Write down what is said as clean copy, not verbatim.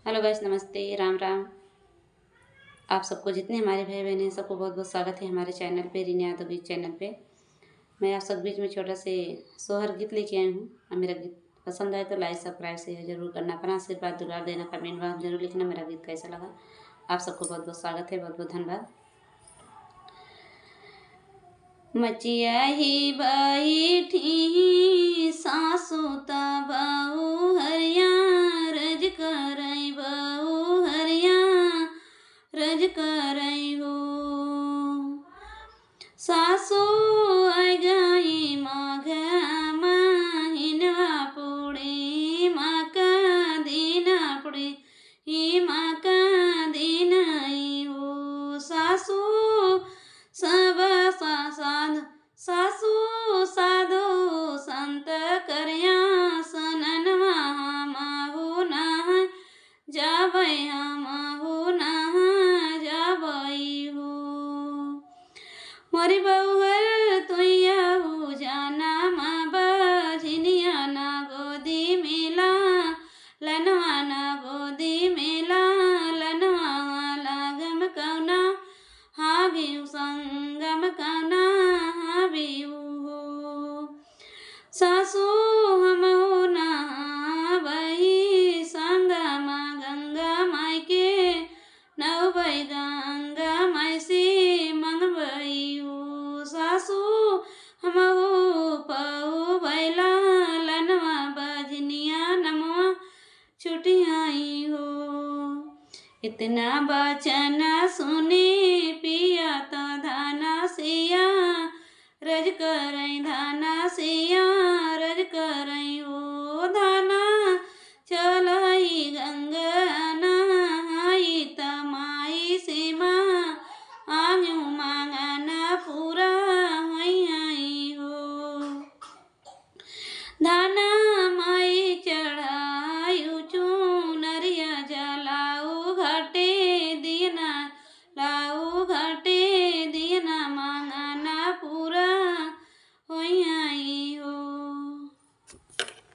Hello guys, नमस्ते, राम राम। आप सबको, जितने हमारे भाई बहन हैं, सबको बहुत बहुत स्वागत है हमारे चैनल पे, रीना यादव गीत चैनल पे। मैं आप सब बीच में छोटा से सोहर गीत लेके आई हूँ। और मेरा गीत पसंद आए तो लाइक सब्सक्राइब शेयर जरूर करना, अपना आशीर्वाद दुलार देना, कमेंट में जरूर लिखना मेरा गीत कैसा लगा। आप सबको बहुत बहुत स्वागत है, बहुत बहुत धन्यवाद। मचिया ही बैठी सासू तबऊ हरिया रज करई बऊ हरिया रज करई हो। सासू आई गई माघ महीनवा पुड़ी माँ का दिन पुड़ी ही माँ का दिन आई हो। सासू सब सासू साधु संत करया सननवा माहु नहा जाबै हमहु नहा जाबै हो। मोरी बहुर तुया हो जाना माँ बझनिया ना गोदी मेला लनवा ना गोदी मेला लनवा लागम कौना हावी संगम कौना हावी हो। सासू हम नहाबही संगम गंगा माई के नौबई गंगा माई से मंगबई हो। सासू हम पऊ बैला लनवा बजनिया नमवा छुटियाई हो। इतना बचन सुने पिया तो धाना सिया रज करई धाना सिया रज करई हो। धाना चल